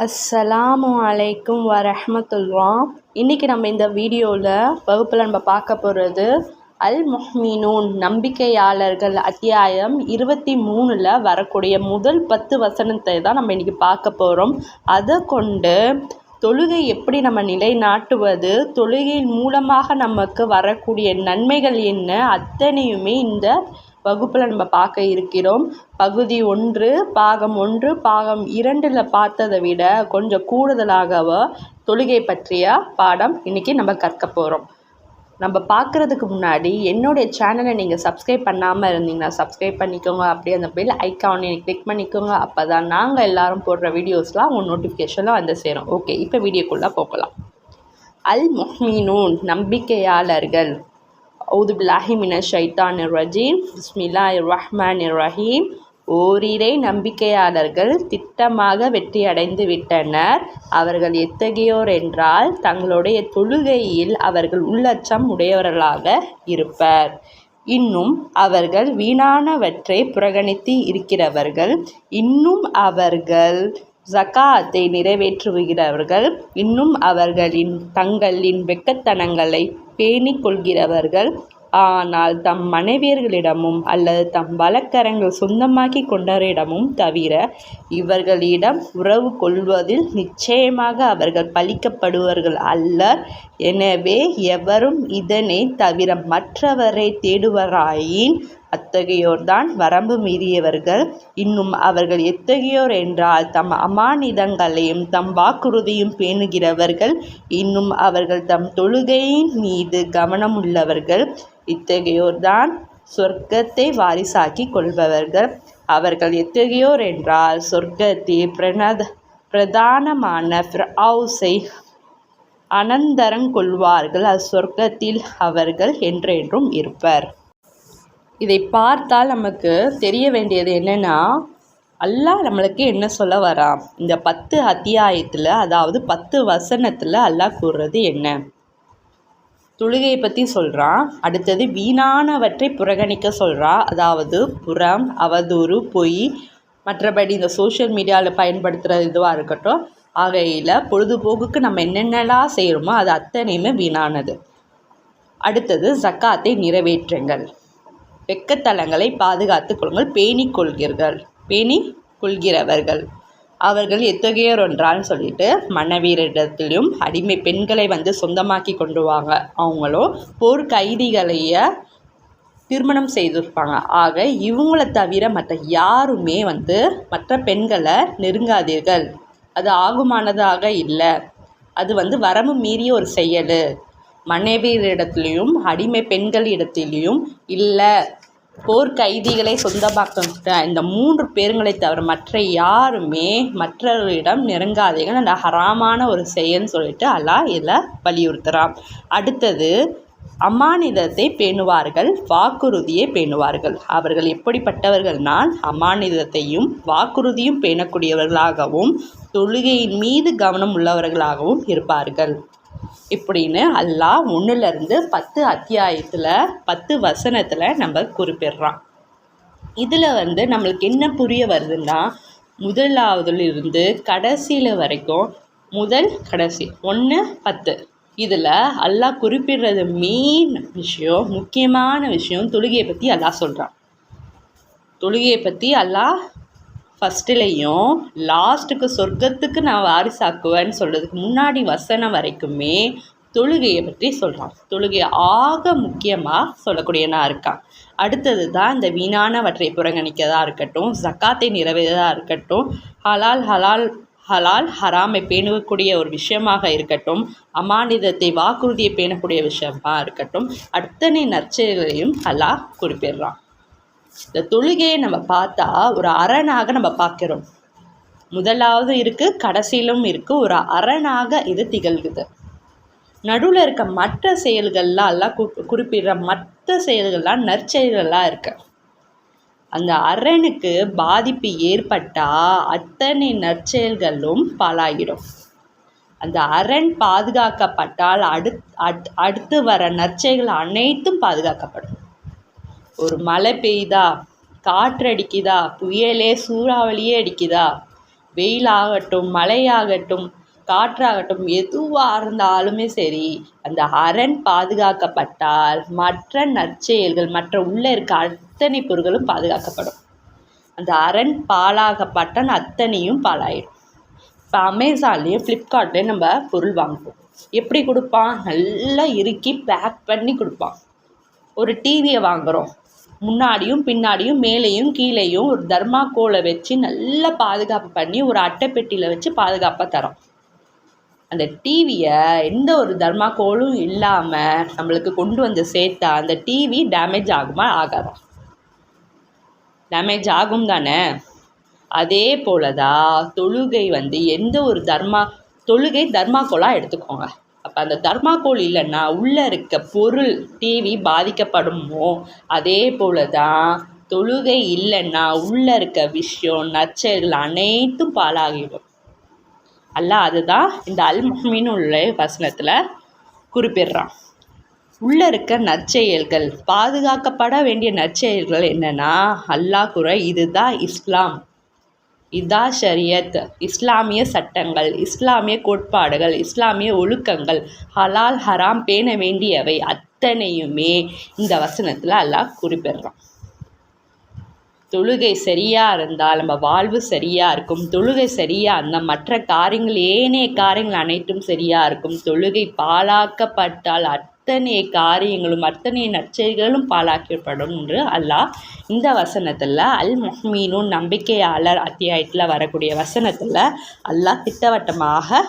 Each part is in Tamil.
அஸ்ஸலாமு அலைக்கும் வரஹ்மத்துல்லாஹ். இன்றைக்கி நம்ம இந்த வீடியோவில் வகுப்பில் நம்ம பார்க்க போகிறது அல் முஹ்மினூன் நம்பிக்கையாளர்கள் அத்தியாயம் 23 வரக்கூடிய முதல் 10 வசனத்தை தான் நம்ம இன்றைக்கி பார்க்க போகிறோம். அதை கொண்டு தொழுகை எப்படி நம்ம நிலைநாட்டுவது, தொழுகையின் மூலமாக நமக்கு வரக்கூடிய நன்மைகள் என்ன, அத்தனையுமே இந்த வகுப்பில் நம்ம பார்க்க இருக்கிறோம். பகுதி 1 பாகம் 1 பாகம் 2 பார்த்ததை விட கொஞ்சம் கூடுதலாகவோ தொழுகை பற்றிய பாடம் இன்றைக்கி நம்ம கற்க போகிறோம். நம்ம பார்க்குறதுக்கு முன்னாடி என்னுடைய சேனலை நீங்கள் சப்ஸ்கிரைப் பண்ணாமல் இருந்தீங்கன்னா சப்ஸ்கிரைப் பண்ணிக்கோங்க. அப்படியே அந்த பெல் ஐக்கானை கிளிக் பண்ணிக்கோங்க. அப்போ தான் நாங்கள் எல்லோரும் போடுற வீடியோஸ்லாம் உங்கள் நோட்டிஃபிகேஷனில் வந்து சேரும். ஓகே, இப்போ வீடியோக்குள்ளே போகலாம். அல் முஹ்மினூன் நம்பிக்கையாளர்கள். அவுது பில்லாஹி மினஷ் ஷைத்தானிர் ரஜீம். பிஸ்மில்லாஹிர் ரஹ்மானிர் ரஹீம். ஓரிரை நம்பிக்கையாளர்கள் திட்டமாக வெற்றியடைந்து விட்டனர். அவர்கள் எத்தகையோர் என்றால் தங்களுடைய தொழுகையில் அவர்கள் உள்ளச்சம் உடையவர்களாக இருப்பர். இன்னும் அவர்கள் வீணானவற்றை புறக்கணித்து இருக்கிறவர்கள். இன்னும் அவர்கள் ஜகாத்தை நிறைவேற்றுகிறவர்கள். இன்னும் அவர்களின் தங்களின் வெட்கத்தனங்களை பேணிக் கொள்கிறவர்கள். ஆனால் தம் மனைவியர்களிடமும் அல்லது தம் வழக்கரங்கள் சொந்தமாக்கி கொண்டவரிடமும் தவிர இவர்களிடம் உறவு கொள்வதில் நிச்சயமாக அவர்கள் பழிக்கப்படுவார்கள் அல்லர். எனவே எவரும் இதனை தவிர மற்றவரை தேடுவராயின் அத்தகையோர்தான் வரம்பு மீறியவர்கள். இன்னும் அவர்கள் எத்தகையோர் என்றால் தம் அமானிதங்களையும் தம் வாக்குறுதியும் பேணுகிறவர்கள். இன்னும் அவர்கள் தம் தொழுகையின் மீது கவனமுள்ளவர்கள். இத்தகையோர்தான் சொர்க்கத்தை வாரிசாக்கி கொள்பவர்கள். அவர்கள் எத்தகையோர் என்றால் சொர்க்கத்தில் பிரதானமான ஃபிர்அவுஸை அனந்தரங்கொள்வார்கள். அச்சொர்க்கத்தில் அவர்கள் என்றென்றும் இருப்பர். இதை பார்த்தால் நமக்கு தெரிய வேண்டியது என்னென்னா, அல்லாஹ் நம்மளுக்கு என்ன சொல்ல வரான்? இந்த 10 அத்தியாயத்தில், அதாவது 10 வசனத்தில் அல்லாஹ் கூறுறது என்ன? தொழுகையை பற்றி சொல்கிறான். அடுத்தது வீணானவற்றை புறக்கணிக்க சொல்கிறான். அதாவது புறம், அவதூறு, பொய், மற்றபடி இந்த சோஷியல் மீடியாவில் பயன்படுத்துகிற இதுவாக இருக்கட்டும். ஆகையில் பொழுதுபோக்குக்கு நம்ம என்னென்னலாம் செய்கிறோமோ அது அத்தனையுமே வீணானது. அடுத்தது ஜக்காத்தை நிறைவேற்றுங்கள். வெட்கத்தலங்களை பாதுகாத்து கொள்ளுங்கள். பேணி கொள்கிறவர்கள். அவர்கள் எத்தகையோர் என்றான்னு சொல்லிட்டு மனைவியரிடத்திலும் அடிமை பெண்களை சொந்தமாக்கி கொண்டு வாங்க. அவங்களும் போர் கைதிகளைய திருமணம் செய்திருப்பாங்க. ஆக இவங்கள தவிர மற்ற யாருமே மற்ற பெண்களை நெருங்காதீர்கள். அது ஆகுமானதாக இல்லை. அது வரம்பு மீறிய ஒரு செயல். மனைவியரிடத்துலையும் அடிமை பெண்களிடத்திலையும் இல்லை. போர் கைதிகளை சொந்தமாக்க இந்த 3 பேருங்களை தவிர மற்ற யாருமே மற்றவர்களிடம் நெருங்காதீர்கள். அந்த ஹராமான ஒரு செயல்னு சொல்லிட்டு அல்லாஹ் இதில் வலியுறுத்துகிறான். அடுத்தது அமானிதத்தை பேணுவார்கள், வாக்குறுதியை பேணுவார்கள். அவர்கள் எப்படிப்பட்டவர்கள்னால் அமானிதத்தையும் வாக்குறுதியும் பேணக்கூடியவர்களாகவும் தொழுகையின் மீது கவனம் உள்ளவர்களாகவும் இருப்பார்கள். இப்படின்னு அல்லாஹ் 1 10 அத்தியாயத்தில் 10 வசனத்தில் நம்ம குறிப்பிடுறான். இதில் நம்மளுக்கு என்ன புரிய வருதுன்னா, முதலாவதுலேருந்து கடைசியில் வரைக்கும் முதல் கடைசி 1 10 இதில் அல்லாஹ் குறிப்பிடுறது மெயின் விஷயம், முக்கியமான விஷயம் தொழுகையை பற்றி அல்லாஹ் சொல்கிறான். தொழுகையை பற்றி அல்லாஹ் ஃபஸ்ட்டுலேயும் லாஸ்ட்டுக்கு சொர்க்கத்துக்கு நான் வாரிசாக்குவேன்னு சொல்கிறதுக்கு முன்னாடி வசனம் வரைக்குமே தொழுகையை பற்றி சொல்கிறான். தொழுகை ஆக முக்கியமாக சொல்லக்கூடியனா இருக்கான். அடுத்தது தான் இந்த வீணானவற்றை புறக்கணிக்கதாக இருக்கட்டும், ஜக்காத்தை நிறைவேறதாக இருக்கட்டும், ஹலால் ஹராமை பேணக்கூடிய ஒரு விஷயமாக இருக்கட்டும், அமானிதத்தை வாக்குறுதியை பேணக்கூடிய விஷயமாக இருக்கட்டும், அத்தனை நற்செயல்களையும் அல்லாஹ் குறிப்பிடுறான். இந்த தொழுகையை நம்ம பார்த்தா ஒரு அரணாக நம்ம பார்க்குறோம். முதலாவது இருக்குது, கடைசியிலும் இருக்குது. ஒரு அரணாக இது திகழ்குது. நடுவில் இருக்க மற்ற செயல்கள்லாம் எல்லாம் குறிப்பிடுற மற்ற செயல்கள்லாம் நற்செயல்களாக இருக்கு. அந்த அரணுக்கு பாதிப்பு ஏற்பட்டால் அத்தனை நற்செயல்களும் பாழாகிடும். அந்த அரண் பாதுகாக்கப்பட்டால் அடுத்து வர நற்செயல்கள் அனைத்தும் பாதுகாக்கப்படும். ஒரு மழை பெய்யுதா, காற்று அடிக்குதா, புயலே சூறாவளியே அடிக்குதா, வெயிலாகட்டும், மழையாகட்டும், காற்றாகட்டும், எதுவாக இருந்தாலுமே சரி, அந்த அரண் பாதுகாக்கப்பட்டால் மற்ற நற்செயல்கள், மற்ற உள்ளே இருக்க அத்தனை பொருள்களும் பாதுகாக்கப்படும். அந்த அரண் பாழாகப்பட்டால் அத்தனையும் பாழாயிடும். இப்போ அமேசான்லேயும் ஃப்ளிப்கார்ட்லேயும் நம்ம பொருள் வாங்குவோம். எப்படி கொடுப்பான்? நல்லா இறுக்கி பேக் பண்ணி கொடுப்பான். ஒரு டிவியை வாங்குகிறோம், முன்னாடியும் பின்னாடியும் மேலேயும் கீழேயும் ஒரு தர்மாக்கோலை வச்சு நல்லா பாதுகாப்பு பண்ணி ஒரு அட்டைப்பெட்டியில் வச்சு பாதுகாப்பாக தரோம். அந்த டிவியை எந்த ஒரு தர்மாக்கோலும் இல்லாமல் நம்மளுக்கு கொண்டு வந்து சேர்த்தா அந்த டிவி டேமேஜ் ஆகுமா? ஆகாதா? டேமேஜ் ஆகும் தானே. அதே போல தான் தொழுகை எந்த ஒரு தொழுகை தர்மாக்கோலாக எடுத்துக்கோங்க. அப்போ அந்த தர்மாக்கோல் இல்லைன்னா உள்ளே இருக்க பொருள் டிவி பாதிக்கப்படுமோ, அதே போல தான் தொழுகை இல்லைன்னா உள்ளே இருக்க விஷயம் நற்செயல்கள் அனைத்தும் பாழாகிடும். அதுதான் இந்த அல்-முஃமினூன் உள்ள வசனத்தில் குறிப்பிடுறான். உள்ளே இருக்க நற்செயல்கள், பாதுகாக்கப்பட வேண்டிய நற்செயல்கள் என்னென்னா அல்லாஹ் கூற, இதுதான் இஸ்லாம், இதான் ஷரியத், இஸ்லாமிய சட்டங்கள், இஸ்லாமிய கோட்பாடுகள், இஸ்லாமிய ஒழுக்கங்கள், ஹலால் ஹராம் பேண வேண்டியவை அத்தனையுமே இந்த வசனத்தில் அல்லாஹ் குறிப்பிடுறான். தொழுகை சரியாக இருந்தால் நம்ம வாழ்வு சரியாக இருக்கும். தொழுகை சரியாக இருந்தால் மற்ற காரியங்கள், ஏனைய காரியங்கள் அனைத்தும் சரியாக இருக்கும். தொழுகை பாழாக்கப்பட்டால் அத்தனை காரியங்களும் அத்தனை நற்செயல்களும் பாழாக்கப்படும் என்று அல்லாஹ் இந்த வசனத்தில் அல்-முஃமினூன் நம்பிக்கையாளர் அத்தியாயத்தில் வரக்கூடிய வசனத்தில் அல்லாஹ் திட்டவட்டமாக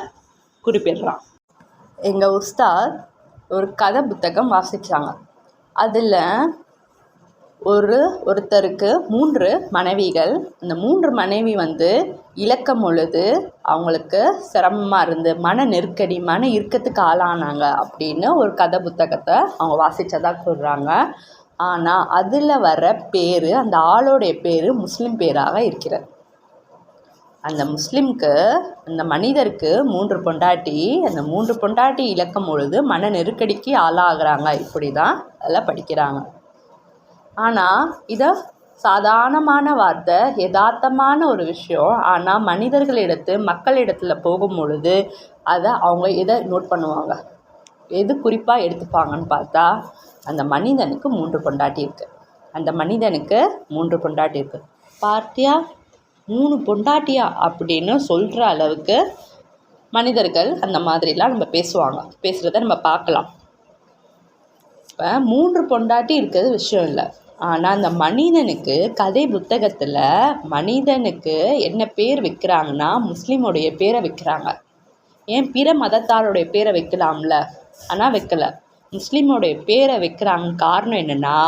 குறிப்பிடுறான். எங்கள் உஸ்தாத் ஒரு கதை புத்தகம் வாசித்தாங்க. அதில் ஒருத்தருக்கு 3 மனைவிகள். அந்த 3 மனைவி இழக்கும் பொழுது அவங்களுக்கு சிரமமாக இருந்து மன நெருக்கடி, மன இறுக்கத்துக்கு ஆளானாங்க அப்படின்னு ஒரு கதை புத்தகத்தை அவங்க வாசித்ததாக சொல்கிறாங்க. ஆனால் அதில் வர பேர், அந்த ஆளோடைய பேர் முஸ்லீம் பேராக இருக்கிறது. அந்த முஸ்லீம்க்கு, அந்த மனிதருக்கு 3 பொண்டாட்டி. அந்த 3 பொண்டாட்டி இழக்கும் பொழுது மன நெருக்கடிக்கு ஆளாகிறாங்க. இப்படி தான் அதில் படிக்கிறாங்க. ஆனால் இதை சாதாரணமான வார்த்தை, யதார்த்தமான ஒரு விஷயம். ஆனால் மக்களிடத்தில் போகும் பொழுது அதை அவங்க எதை நோட் பண்ணுவாங்க, எது குறிப்பாக எடுத்துப்பாங்கன்னு பார்த்தா, அந்த மனிதனுக்கு 3 பொண்டாட்டி இருக்குது. அந்த மனிதனுக்கு 3 பொண்டாட்டி இருக்குது. பார்த்தியா, 3 பொண்டாட்டியா அப்படின்னு சொல்கிற அளவுக்கு மனிதர்கள் அந்த மாதிரிலாம் நம்ம பேசுகிறத நம்ம பார்க்கலாம். இப்போ 3 பொண்டாட்டி இருக்கிறது விஷயம் இல்லை. ஆனால் அந்த மனிதனுக்கு கதை புத்தகத்தில் மனிதனுக்கு என்ன பேர் வைக்கிறாங்கன்னா முஸ்லீமுடைய பேரை வைக்கிறாங்க. ஏன் பிற மதத்தாருடைய பேரை வைக்கலாம்ல, ஆனால் வைக்கலை. முஸ்லீமுடைய பேரை வைக்கிறாங்க. காரணம் என்னென்னா,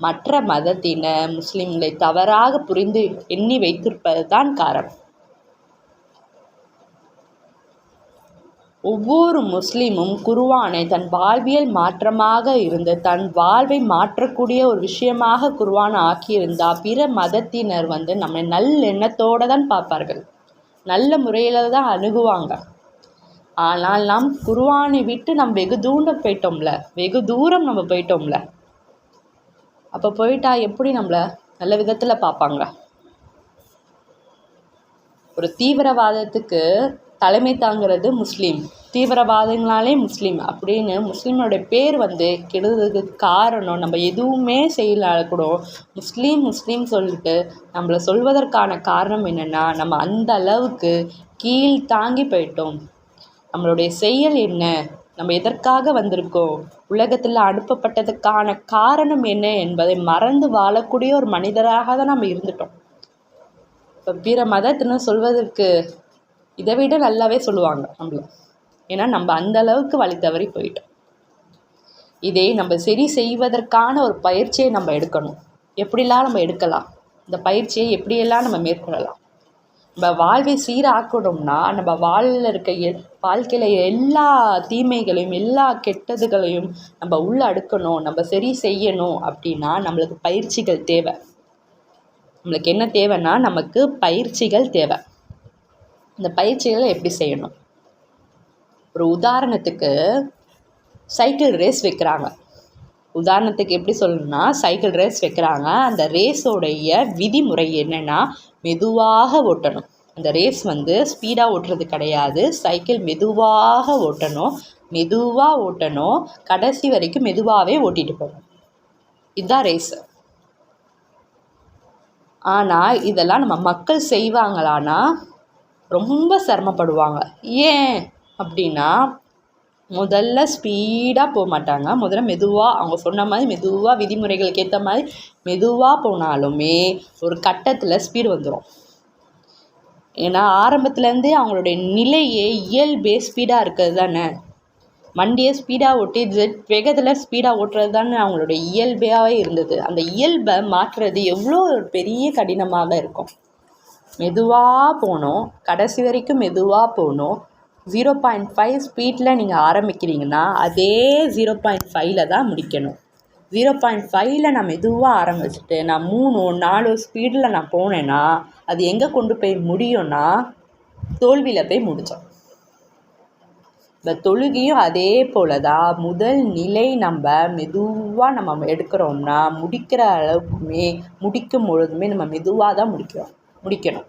மற்ற மதத்தினர் முஸ்லீம்களை தவறாக புரிந்து எண்ணி வைத்திருப்பது தான் காரணம். ஒவ்வொரு முஸ்லீமும் குர்ஆனை தன் வாழ்வியல் மாற்றமாக இருந்து தன் வாழ்வை மாற்றக்கூடிய ஒரு விஷயமாக குர்ஆனை ஆக்கியிருந்தால் பிற மதத்தினர் நம்மை நல்லெண்ணத்தோடு தான் பார்ப்பார்கள், நல்ல முறையில் தான் அணுகுவாங்க. ஆனால் நாம் குர்ஆனை விட்டு வெகு தூரம் நம்ம போயிட்டோம்ல. அப்போ போயிட்டா எப்படி நம்மளை நல்ல விதத்தில் பார்ப்பாங்க? ஒரு தீவிரவாதத்துக்கு தலைமை தாங்கிறது முஸ்லீம், தீவிரவாதங்களாலே முஸ்லீம் அப்படின்னு முஸ்லீமோடைய பேர் கெடுறதுக்கு காரணம், நம்ம எதுவுமே செய்யலாத கூட முஸ்லீம் சொல்லிட்டு நம்மளை சொல்வதற்கான காரணம் என்னென்னா, நம்ம அந்த அளவுக்கு கீழ் தாங்கி போயிட்டோம். நம்மளுடைய செயல் என்ன, நம்ம எதற்காக வந்திருக்கோம், உலகத்தில் அனுப்பப்பட்டதுக்கான காரணம் என்ன என்பதை மறந்து வாழக்கூடிய ஒரு மனிதராக தான் நம்ம இருந்துட்டோம். இப்போ பிற மதத்தினர் சொல்வதற்கு இதை விட நல்லாவே சொல்லுவாங்க நம்மள. ஏன்னா நம்ம அந்த அளவுக்கு வழி தவறி போயிட்டோம். இதை நம்ம சரி செய்வதற்கான ஒரு பயிற்சியை நம்ம எடுக்கணும். எப்படிலாம் நம்ம எடுக்கலாம், இந்த பயிற்சியை எப்படியெல்லாம் நம்ம மேற்கொள்ளலாம்? நம்ம வாழ்வை சீராக்கணும்னா நம்ம வாழ்க்கையில் எல்லா தீமைகளையும் எல்லா கெட்டதுகளையும் நம்ம உள்ள அடுக்கணும், நம்ம சரி செய்யணும் அப்படின்னா நம்மளுக்கு பயிற்சிகள் தேவை. நம்மளுக்கு என்ன தேவைன்னா, நமக்கு பயிற்சிகள் தேவை. இந்த பயிற்சிகளை எப்படி செய்யணும்? ஒரு உதாரணத்துக்கு சைக்கிள் ரேஸ் வைக்கிறாங்க. உதாரணத்துக்கு எப்படி சொல்லணும்னா, சைக்கிள் ரேஸ் வைக்கிறாங்க. அந்த ரேஸோடைய விதிமுறை என்னென்னா, மெதுவாக ஓட்டணும். இந்த ரேஸ் வந்து ஸ்பீடாக ஓட்டுறது கிடையாது. சைக்கிள் மெதுவாக ஓட்டணும், கடைசி வரைக்கும் மெதுவாகவே ஓட்டிகிட்டு போகணும். இதுதான் ரேஸு. ஆனால் இதெல்லாம் நம்ம மக்கள் செய்வாங்களான்னா ரொம்ப சிரமப்படுவாங்க. ஏன் அப்படின்னா, முதல்ல ஸ்பீடாக போக மாட்டாங்க. முதல்ல மெதுவாக, அவங்க சொன்ன மாதிரி மெதுவாக, விதிமுறைகளுக்கு ஏற்ற மாதிரி மெதுவாக போனாலுமே ஒரு கட்டத்தில் ஸ்பீடு வந்துடும். ஏன்னா ஆரம்பத்துலேருந்தே அவங்களுடைய நிலையே இயல்பே ஸ்பீடாக இருக்கிறது தானே. வண்டியை ஸ்பீடாக ஓட்டி வேகத்தில் ஸ்பீடாக ஓட்டுறது தானே அவங்களுடைய இயல்பாகவே இருந்தது. அந்த இயல்பை மாற்றுறது எவ்வளோ ஒரு பெரிய கடினமாக இருக்கும். மெதுவாக போகணும், கடைசி வரைக்கும் மெதுவாக போகணும். 0.5 ஸ்பீடில் நீங்கள் ஆரம்பிக்கிறீங்கன்னா அதே 0.5 தான் முடிக்கணும். 0.5 நான் மெதுவாக ஆரம்பிச்சுட்டு நான் 3-4 ஸ்பீடில் நான் போனேன்னா அது எங்கே கொண்டு போய் முடியும்னா தோல்வியில் போய் முடித்தோம். இந்த தொழுகையும் அதே போல் தான். முதல் நிலை நம்ம மெதுவாக நம்ம எடுக்கிறோம்னா முடிக்கிற அளவுக்குமே முடிக்கும் பொழுதுமே நம்ம மெதுவாக தான் முடிக்கணும்.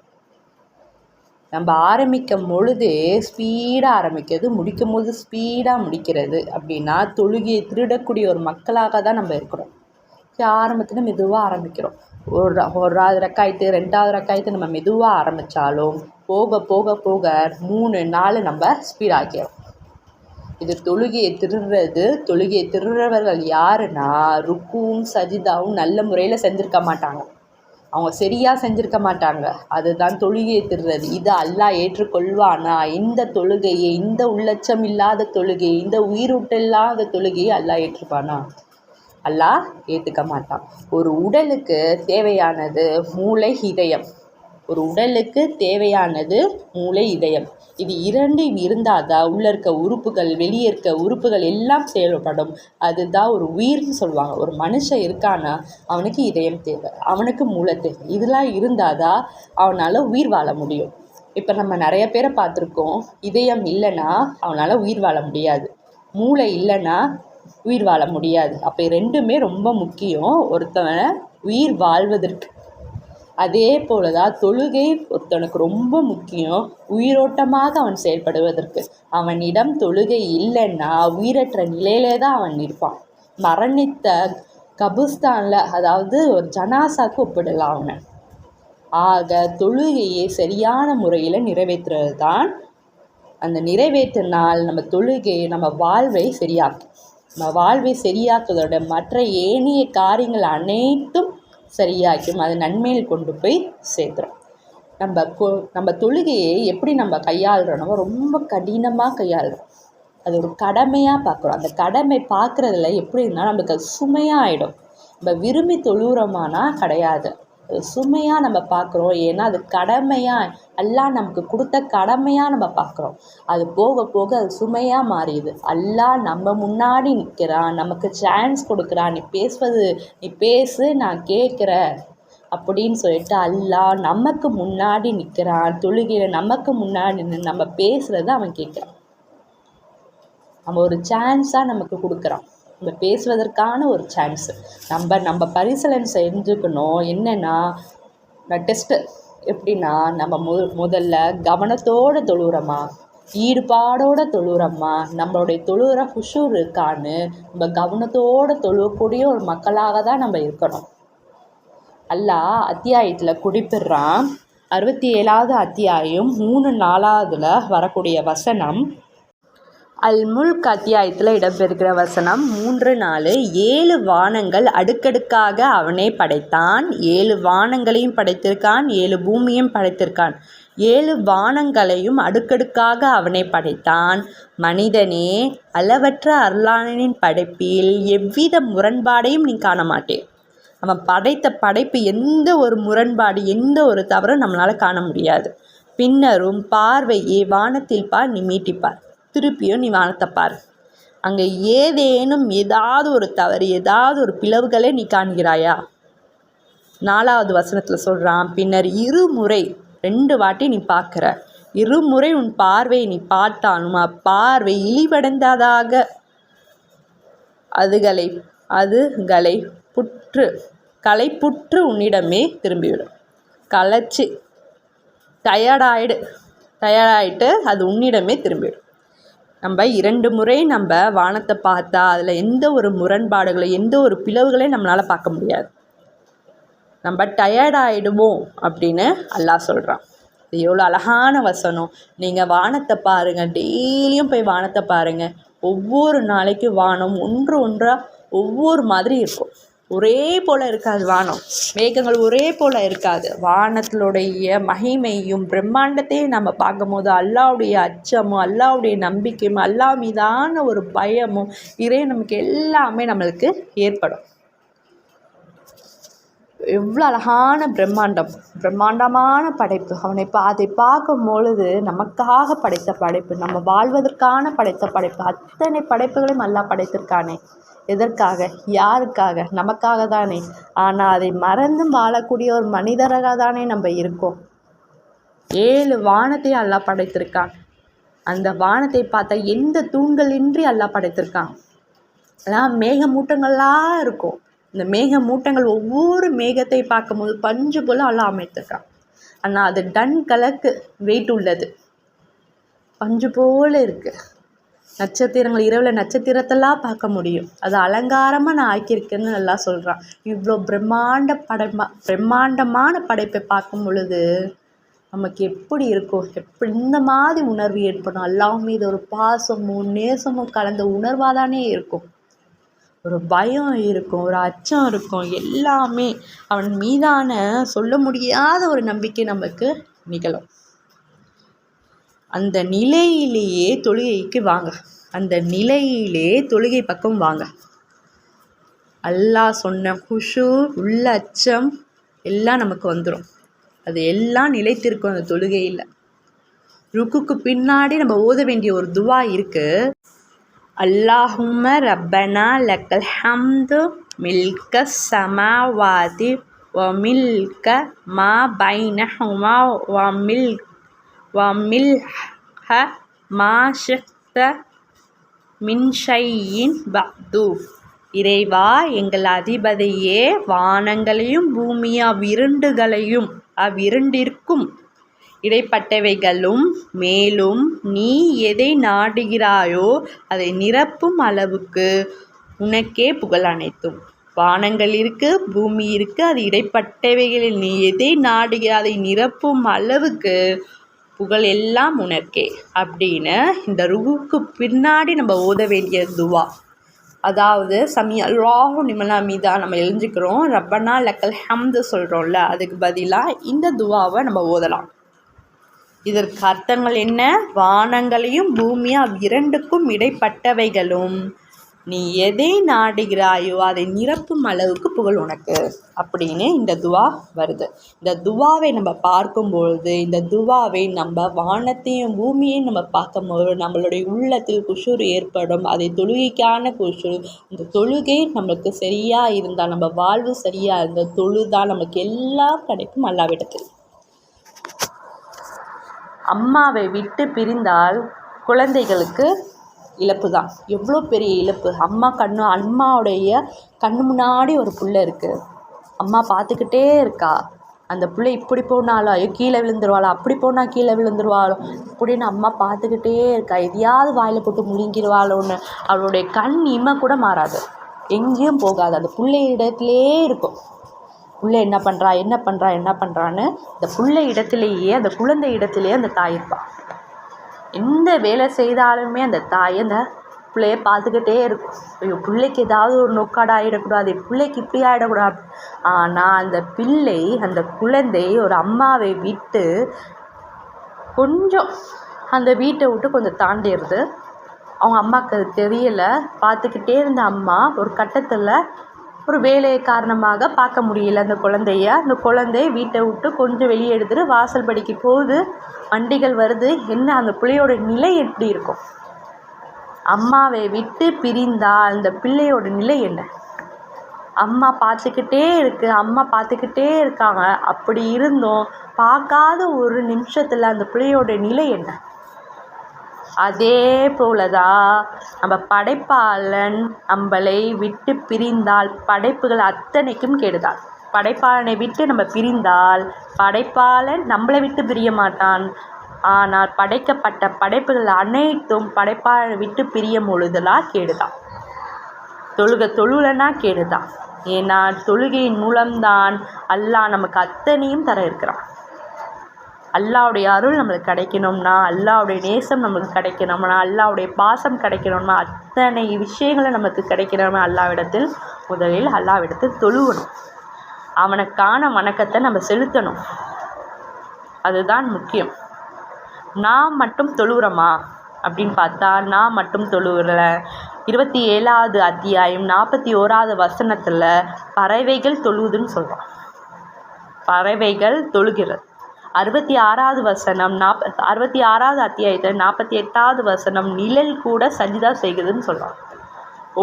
நம்ம ஆரம்பிக்கும் பொழுது ஸ்பீடாக ஆரம்பிக்கிறது, முடிக்கும் போது ஸ்பீடாக முடிக்கிறது அப்படின்னா தொழுகையை திருடக்கூடிய ஒரு மக்களாக தான் நம்ம இருக்கிறோம். ஆரம்பத்தில் மெதுவாக ஆரம்பிக்கிறோம். ஒரு ரக்காயத்து 2வது ரக்காயத்து நம்ம மெதுவாக ஆரம்பித்தாலும் போக போக போக 3-4 நம்ம ஸ்பீடாக்கிறோம். இது தொழுகையை திருடுறவர்கள் யாருன்னா ருக்குவும் சஜிதாவும் நல்ல முறையில் செஞ்சுருக்க மாட்டாங்க. அவங்க சரியாக செஞ்சுருக்க மாட்டாங்க. அதுதான் தொழுகையை திருடுறது. இதை அல்லாஹ் ஏற்றுக்கொள்வானா? இந்த தொழுகையை, இந்த உள்ளச்சம் இல்லாத தொழுகையை, இந்த உயிரூட்டல்லாத தொழுகையை அல்லாஹ் ஏற்றுப்பானா? அல்லாஹ் ஏற்றுக்க மாட்டான். ஒரு உடலுக்கு தேவையானது மூளை, இதயம். இது இரண்டும் இருந்தால் தான் உள்ளே இருக்க உறுப்புகள், வெளியே இருக்க உறுப்புகள் எல்லாம் செயல்படும். அதுதான் ஒரு உயிர்னு சொல்லுவாங்க. ஒரு மனுஷன் இருக்கான்னா அவனுக்கு இதயம் தேவை, அவனுக்கு மூளை தேவை. இதெல்லாம் இருந்தால் தான் அவனால் உயிர் வாழ முடியும். இப்போ நம்ம நிறைய பேரை பார்த்துருக்கோம். இதயம் இல்லைன்னா அவனால் உயிர் வாழ முடியாது, மூளை இல்லைன்னா உயிர் வாழ முடியாது. அப்போ ரெண்டுமே ரொம்ப முக்கியம் ஒருத்தவனை உயிர் வாழ்வதற்கு. அதே போல தான் தொழுகை ஒருத்தனுக்கு ரொம்ப முக்கியம் உயிரோட்டமாக அவன் செயல்படுவதற்கு. அவனிடம் தொழுகை இல்லைன்னா உயிரற்ற நிலையிலே தான் அவன் இருப்பான். மரணித்த கபுஸ்தானில், அதாவது ஒரு ஜனாசாக்கு ஒப்பிடலாம் அவனை. ஆக தொழுகையை சரியான முறையில் நிறைவேற்றுறது தான். அந்த நிறைவேற்றினால் நம்ம தொழுகையை, நம்ம வாழ்வை சரியாக்குவதோட மற்ற ஏனைய காரியங்கள் அனைத்தும் சரியாக்கும். அது நன்மையில் கொண்டு போய் சேர்த்துறோம். நம்ம தொழுகையை எப்படி நம்ம கையாளுறோமோ ரொம்ப கடினமாக கையாளுறோம். அது ஒரு கடமையாக பார்க்குறோம். அந்த கடமை பார்க்குறதுல எப்படின்னா நம்மளுக்கு அது சுமையாக ஆகிடும். நம்ம விரும்பி தொழுகிறோமானா கிடையாது, அது சுமையாக நம்ம பார்க்குறோம். ஏன்னா அது கடமையாக, அல்லாஹ் நமக்கு கொடுத்த கடமையாக நம்ம பார்க்குறோம். அது போக போக அது சுமையாக மாறிடுது. அல்லாஹ் நம்ம முன்னாடி நிற்கிறான், நமக்கு சான்ஸ் கொடுக்குறான். நீ பேசு, நான் கேட்குறேன் அப்படின்னு சொல்லிட்டு அல்லாஹ் நமக்கு முன்னாடி நிற்கிறான். தொழுகையில் நமக்கு முன்னாடி நம்ம பேசுகிறத அவன் கேட்குறான். நம்ம ஒரு சான்ஸாக நமக்கு கொடுக்குறான், நம்ம பேசுவதற்கான ஒரு சான்ஸு. நம்ம பரிசீலனை செஞ்சுக்கணும். என்னென்னா டெஸ்ட்டு எப்படின்னா, நம்ம முதல்ல கவனத்தோடு தொழுகிறோமா, ஈடுபாடோடு தொழுகிறோமா, நம்மளுடைய தொழுகிற ஹுஷூர் இருக்கான்னு நம்ம கவனத்தோடு தொழுகக்கூடிய ஒரு மக்களாக தான் நம்ம இருக்கணும். அல்லாஹ் அத்தியாயத்தில் குறிப்பிடுறான். 67வது அத்தியாயம் 3-4 வரக்கூடிய வசனம். அல்-முல்க் அத்தியாயத்தில் இடம்பெறுகிற வசனம் 3-4. 7 வானங்கள் அடுக்கடுக்காக அவனே படைத்தான். 7 வானங்களையும் படைத்திருக்கான், 7 பூமியும் படைத்திருக்கான். 7 வானங்களையும் அடுக்கடுக்காக அவனே படைத்தான். மனிதனே, அளவற்ற அருளாளனின் படைப்பில் எவ்வித முரண்பாடையும் நீ காண மாட்டேன். அவன் படைத்த படைப்பு எந்த ஒரு முரண்பாடு, எந்த ஒரு தவறும் நம்மளால் காண முடியாது. பின்னரும் பார்வையே வானத்தில் பார், நீ மீட்டிப்பார். திருப்பியும் நீ வானத்தை பார், அங்கே ஏதாவது ஒரு தவறு, ஏதாவது ஒரு பிளவுகளை நீ காண்கிறாயா? 4வது வசனத்தில் சொல்கிறான், பின்னர் 2 முறை 2 வாட்டி நீ பார்க்குற. 2 முறை உன் பார்வையை நீ பார்த்தாலும் அப்பார்வை இழிவடைந்ததாக அதுகளை களைப்புற்று உன்னிடமே திரும்பிவிடும். களைச்சி டயர்டாயிட்டு அது உன்னிடமே திரும்பிடும். நம்ம 2 முறை நம்ம வானத்தை பார்த்தா அதில் எந்த ஒரு முரண்பாடுகளை எந்த ஒரு பிளவுகளையும் நம்மளால் பார்க்க முடியாது. நம்ம டயர்டாயிடுவோம் அப்படின்னு அல்லாஹ் சொல்கிறான். இது எவ்வளோ அழகான வசனம். நீங்கள் வானத்தை பாருங்கள், டெய்லியும் போய் வானத்தை பாருங்கள். ஒவ்வொரு நாளைக்கு வானம் ஒன்றாக ஒவ்வொரு மாதிரி இருக்கும். ஒரே போல் இருக்காது வானம், மேகங்கள் ஒரே போல் இருக்காது. வானத்தினுடைய மகிமையும் பிரம்மாண்டத்தையும் நம்ம பார்க்கும்போது அல்லாஹ்வுடைய அச்சமும் அல்லாஹ்வுடைய நம்பிக்கையும் அல்லாஹ் மீதான ஒரு பயமும் நமக்கு எல்லாமே நம்மளுக்கு ஏற்படும். எவ்வளோ அழகான பிரம்மாண்டமான படைப்பு. அதை பார்க்கும் பொழுது நமக்காக படைத்த படைப்பு, நம்ம வாழ்வதற்கான படைத்த படைப்பு. அத்தனை படைப்புகளையும் அல்லாஹ் படைத்திருக்கானே. எதற்காக? யாருக்காக? நமக்காக தானே. ஆனால் அதை மறந்தும் வாழக்கூடிய ஒரு மனிதராக தானே நம்ம இருக்கோம். 7 வானத்தை அல்லாஹ் படைத்திருக்கான். அந்த வானத்தை பார்த்தா எந்த தூண்களின்றி அல்லாஹ் படைத்திருக்கான். அதான் மேகமூட்டங்களாக இருக்கும். இந்த மேகமூட்டங்கள் ஒவ்வொரு மேகத்தை பார்க்கும்போது பஞ்சு போல் அல்லாஹ் அமைத்திருக்கான். ஆனால் அது டன் கலக்கு வெயிட் உள்ளது, பஞ்சு போல் இருக்குது. நட்சத்திரங்கள், இரவில் நட்சத்திரத்தெல்லாம் பார்க்க முடியும். அது அலங்காரமாக நான் ஆக்கியிருக்கேன்னு நல்லா சொல்கிறான். இவ்வளோ பிரம்மாண்டமான படைப்பை பார்க்கும் பொழுது நமக்கு எப்படி இருக்கும்? இந்த மாதிரி உணர்வு ஏற்படும். அல்லாஹ் மீது ஒரு பாசமும் நேசமும் கலந்த உணர்வாக தானே இருக்கும். ஒரு பயம் இருக்கும், ஒரு அச்சம் இருக்கும். எல்லாமே அவன் மீதான சொல்ல முடியாத ஒரு நம்பிக்கை நமக்கு நிகழும். அந்த நிலையிலேயே தொழுகைக்கு வாங்க, அந்த நிலையிலே தொழுகை பக்கம் வாங்க. அல்லாஹ் சொன்ன குஷு உள்ள அச்சம் எல்லாம் நமக்கு வந்துடும். அது எல்லாம் நிலைத்திருக்கும் அந்த தொழுகையில். ருக்குக்கு பின்னாடி நம்ம ஓத வேண்டிய ஒரு துவா இருக்குது. அல்லாஹும்ம ரப்பனா லக்கல் ஹம்து மில்க சமாவாதி வ மில்க மா பைனஹுமா வ மில்ஹ மா ஷிக்த மின் ஷையின் பஅது. இறைவா, எங்கள் அதிபதியே, வானங்களையும் பூமியும் அவ்விரண்டிற்கும் இடைப்பட்டவைகளும் மேலும் நீ எதை நாடுகிறாயோ அதை நிரப்பும் அளவுக்கு உனக்கே புகழ் அனைத்தும். வானங்கள் இருக்குது, பூமி இருக்குது, அது இடைப்பட்டவைகளில் நீ எதை நாடுகிறாய் அதை நிரப்பும் அளவுக்கு புகழ் எல்லாம் உனக்கே அப்படின்னு இந்த ருகுக்கு பின்னாடி நம்ம ஓத வேண்டிய துவா. அதாவது சமி அல்லாஹு நிமலா மீதா நம்ம எழுஞ்சிக்கிறோம், ரப்பனா லக்கல் ஹம்து சொல்கிறோம்ல, அதுக்கு பதிலாக இந்த துவாவை நம்ம ஓதலாம். இதற்கு அர்த்தங்கள் என்ன? வானங்களையும் பூமியும் அவ்விரண்டுக்கும் இடைப்பட்டவைகளும் நீ எதை நாடுகிறாயோ அதை நிரப்பும் அளவுக்கு புகழ் உனக்கு அப்படின்னு இந்த துவா வருது. இந்த துவாவை நம்ம பார்க்கும்பொழுது, இந்த துவாவை நம்ம வானத்தையும் பூமியையும் நம்ம பார்க்கும்போது நம்மளுடைய உள்ளத்தில் குஷூர் ஏற்படும். அதை தொழுகைக்கான குஷூர். இந்த தொழுகை நம்மளுக்கு சரியாக இருந்தால், நம்ம வாழ்வு சரியாக இருந்தால், தொழுதால் நமக்கு எல்லாம் கிடைக்கும் அல்லாஹ்விடத்தில். அம்மாவை விட்டு பிரிந்தால் குழந்தைகளுக்கு இழப்பு தான். எவ்வளோ பெரிய இழப்பு. அம்மாவுடைய கண்ணு முன்னாடி ஒரு புள்ள இருக்குது, அம்மா பார்த்துக்கிட்டே இருக்கா. அந்த பிள்ளை இப்படி போனாலும் ஐயோ கீழே விழுந்துருவாளோ, அப்படி போனால் கீழே விழுந்துருவாளோ அப்படின்னு அம்மா பார்த்துக்கிட்டே இருக்கா. எதையாவது வாயில் போட்டு முழுங்கிடுவாளோன்னு அவளுடைய கண் இமை கூட மாறாது, எங்கேயும் போகாது. அந்த பிள்ளை இடத்துலே இருக்கும். புள்ள என்ன பண்ணுறான்னு இந்த பிள்ளை இடத்துலையே, அந்த குழந்தை இடத்துலையே அந்த தாய் இருப்பாள். எந்த வேலை செய்தாலுமே அந்த தாய் அந்த பிள்ளைய பார்த்துக்கிட்டே இருக்கும். ஐயோ பிள்ளைக்கு ஏதாவது ஒரு நோக்காடு ஆகிடக்கூடாது, பிள்ளைக்கு இப்படி ஆகிடக்கூடாது. ஆனால் அந்த குழந்தை ஒரு அம்மாவை விட்டு கொஞ்சம் அந்த வீட்டை விட்டு கொஞ்சம் தாண்டிடுது. அவங்க அம்மாவுக்கு அது தெரியலை. பார்த்துக்கிட்டே இருந்த அம்மா ஒரு கட்டத்தில் ஒரு வேலை காரணமாக பார்க்க முடியல அந்த குழந்தைய. அந்த குழந்தை வீட்டை விட்டு கொஞ்சம் வெளியே எடுத்துட்டு வாசல் படிக்கு போகுது. வண்டிகள் வருது. என்ன அந்த பிள்ளையோட நிலை எப்படி இருக்கும்? அம்மாவை விட்டு பிரிந்தால் அந்த பிள்ளையோட நிலை என்ன? அம்மா பார்த்துக்கிட்டே இருக்காங்க. அப்படி இருந்தும் பார்க்காத ஒரு நிமிஷத்தில் அந்த பிள்ளையோட நிலை என்ன? அதே போல தான் நம்ம படைப்பாளன் நம்மளை விட்டு பிரிந்தால் படைப்புகள் அத்தனைக்கும் கெடுதாள். படைப்பாளனை விட்டு நம்ம பிரிந்தால் படைப்பாளன் நம்மளை விட்டு பிரிய மாட்டான். ஆனால் படைக்கப்பட்ட படைப்புகள் அனைத்தும் படைப்பாளனை விட்டு பிரியும் பொழுதெல்லாம் கேடுதான். தொழுகலைன்னா கேடுதான். ஏன்னா தொழுகையின் மூலம்தான் அல்லாஹ் நமக்கு அத்தனையும் தர இருக்கிறான். அல்லாஹ்வுடைய அருள் நம்மளுக்கு கிடைக்கணும்னா, அல்லாஹ்வுடைய நேசம் நம்மளுக்கு கிடைக்கணும்னா, அல்லாஹ்வுடைய பாசம் கிடைக்கணும்னா, அத்தனை விஷயங்களும் நமக்கு கிடைக்கணும்னா அல்லாஹ்விடத்தில் முதலில் அல்லாஹ்விடத்தில் தொழுவணும். அவனுக்கான வணக்கத்தை நம்ம செலுத்தணும். அதுதான் முக்கியம். நான் மட்டும் தொழுகிறோமா அப்படின்னு பார்த்தா நான் மட்டும் தொழுகிறல. 27வது அத்தியாயம் 41வது வசனத்தில் பறவைகள் தொழுதுன்னு சொல்கிறோம். பறவைகள் தொழுகிறது. 66வது வசனம் 66வது அத்தியாயத்தில் 48வது வசனம் நிழல் கூட சஜிதா செய்கிறதுன்னு சொல்கிறோம்.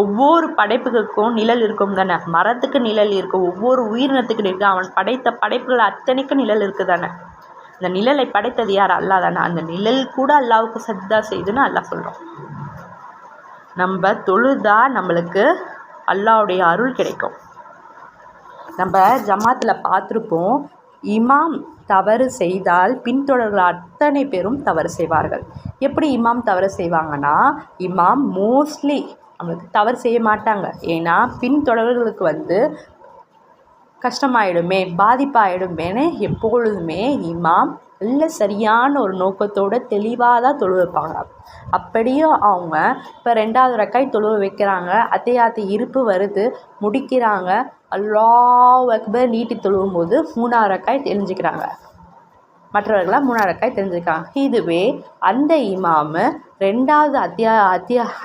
ஒவ்வொரு படைப்புகளுக்கும் நிழல் இருக்கும் தானே. மரத்துக்கு நிழல் இருக்கும், ஒவ்வொரு உயிரினத்துக்கு இருக்குது. அவன் படைத்த படைப்புகள் அத்தனைக்கும் நிழல் இருக்குது தானே. அந்த நிழலை படைத்தது யார்? அல்லாஹ் தானே. அந்த நிழல் கூட அல்லாஹ்வுக்கு சஜிதா செய்துன்னு அல்லாஹ் சொல்கிறோம். நம்ம தொழுதா நம்மளுக்கு அல்லாஹ்வுடைய அருள் கிடைக்கும். நம்ம ஜமாத்தில் பார்த்துருப்போம், இமாம் தவறு செய்தால் பின்தொடர்கள் அத்தனை பேரும் தவறு செய்வார்கள். எப்படி இமாம் தவறு செய்வாங்கன்னா, இமாம் மோஸ்ட்லி நம்மளுக்கு தவறு செய்ய மாட்டாங்க. ஏன்னா பின்தொடர்களுக்கு கஷ்டமாயிடுமே, பாதிப்பாயிடுமேனு எப்பொழுதுமே இமாம் நல்ல சரியான ஒரு நோக்கத்தோடு தெளிவாக தான் தொழு வைப்பாங்க. அப்படியும் அவங்க இப்போ 2வது ரக்காய் தொழு வைக்கிறாங்க, அத்தியாயத்து இருப்பு வருது, முடிக்கிறாங்க, அல்லாஹ் அக்பர் நீட்டி தொழுவும் போது 3வது ரக்காய் தெரிஞ்சுக்கிறாங்க. மற்றவர்களாக 3வது ரக்காய் தெரிஞ்சுக்கிறாங்க. இதுவே அந்த இமாமு 2வது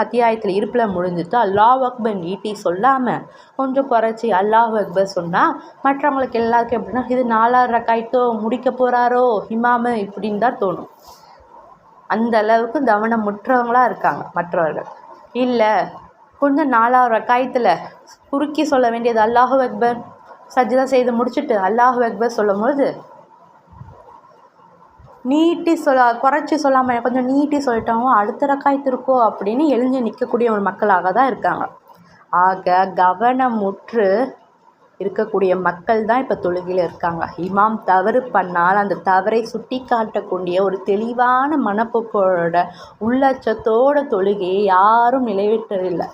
அத்தியாயத்தில் இருப்பில் முடிஞ்சுட்டு அல்லாஹ் அக்பர் நீட்டி சொல்லாமல் கொஞ்சம் குறைச்சி அல்லாஹ் அக்பர் சொன்னால் மற்றவங்களுக்கு எல்லாருக்கும் எப்படின்னா இது 4வது ரக்காய்த்தோ முடிக்க போகிறாரோ இமாமு இப்படின்னு தான் தோணும். அந்த அளவுக்கு கவனம் முற்றவங்களாக இருக்காங்க மற்றவர்கள். இல்லை கொஞ்சம் 4வது ரக்காயத்தில் குறுக்கி சொல்ல வேண்டியது அல்லாஹு அக்பர், சஜ்ஜதா செய்து முடிச்சுட்டு அல்லாஹு அக்பர் சொல்லும்போது நீட்டி குறைச்சி சொல்லாமல் கொஞ்சம் நீட்டி சொல்லிட்டாங்க, அடுத்த ரக்காயத்து இருக்கோ அப்படின்னு எழுந்து நிற்கக்கூடிய ஒரு மக்களாக தான் இருக்காங்க. ஆக கவனமுற்று இருக்கக்கூடிய மக்கள் தான் இப்போ தொழுகையில் இருக்காங்க. இமாம் தவறு பண்ணால் அந்த தவறை சுட்டி காட்டக்கூடிய ஒரு தெளிவான மனப்போக்கோட உள்ளச்சத்தோட தொழுகையை யாரும் நிறைவேற்றதில்லை.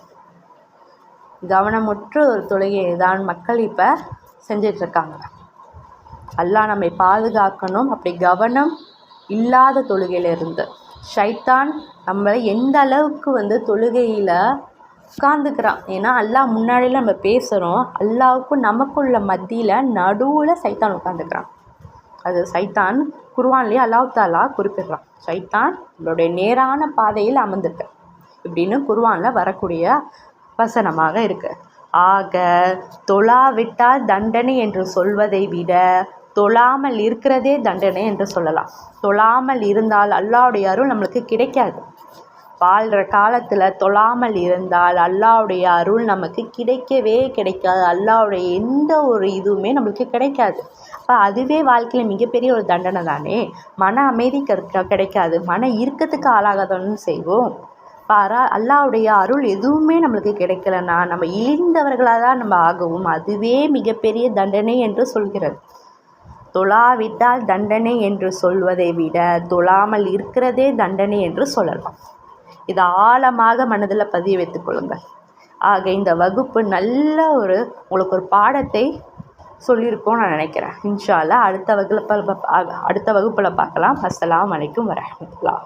கவனமுற்று ஒரு தொழுகையை தான் மக்கள் இப்போ செஞ்சிட்ருக்காங்க. அல்லாஹ் நம்மை பாதுகாக்கணும் அப்படி கவனம் இல்லாத தொழுகையிலிருந்து. ஷைத்தான் நம்மளை எந்த அளவுக்கு தொழுகையில் உட்காந்துக்கிறான். ஏன்னா அல்லாஹ் முன்னாடியில் நம்ம பேசுகிறோம், அல்லாஹ்வுக்கும் நமக்குள்ள மத்தியில் நடுவில் சைத்தான் உட்காந்துக்கிறான். அது சைத்தான் குர்ஆன்லேயே அல்லாஹ் தாலா குறிப்பிடுறான், சைத்தான் நம்மளுடைய நேரான பாதையில் அமர்ந்திருக்கு இப்படின்னு குர்ஆனில் வரக்கூடிய வசனமாக இருக்குது. ஆக தொழாவிட்டால் தண்டனை என்று சொல்வதை விட தொழாமல் இருக்கிறதே தண்டனை என்று சொல்லலாம். தொழாமல் இருந்தால் அல்லாஹ்வுடைய அருள் நம்மளுக்கு கிடைக்காது. வாழ்கிற காலத்தில் தொழாமல் இருந்தால் அல்லாஹ்வுடைய அருள் நமக்கு கிடைக்கவே கிடைக்காது. அல்லாஹ்வுடைய எந்த ஒரு இதுவுமே நம்மளுக்கு கிடைக்காது. அப்போ அதுவே வாழ்க்கையில் மிகப்பெரிய ஒரு தண்டனை தானே. மன அமைதி கிடைக்காது, மன இறுக்கத்துக்கு ஆளாகாதன்னு செய்வோம். அல்லாஹ்வுடைய அருள் எதுவுமே நம்மளுக்கு கிடைக்கலன்னா நம்ம இழிந்தவர்களாக தான் நம்ம ஆகவும் அதுவே மிகப்பெரிய தண்டனை என்று சொல்கிறது. தொழாவிட்டால் தண்டனை என்று சொல்வதை விட தொழாமல் இருக்கிறதே தண்டனை என்று சொல்லலாம். இதை ஆழமாக மனதில் பதிய வைத்துக் கொள்ளுங்கள். ஆக இந்த வகுப்பு நல்ல உங்களுக்கு ஒரு பாடத்தை சொல்லியிருக்கோன்னு நான் நினைக்கிறேன். இன்ஷா அல்லாஹ் அடுத்த வகுப்பில் பார்க்கலாம். அஸ்ஸலாமு அலைக்கும் வரஹ்மத்துல்லாஹ்.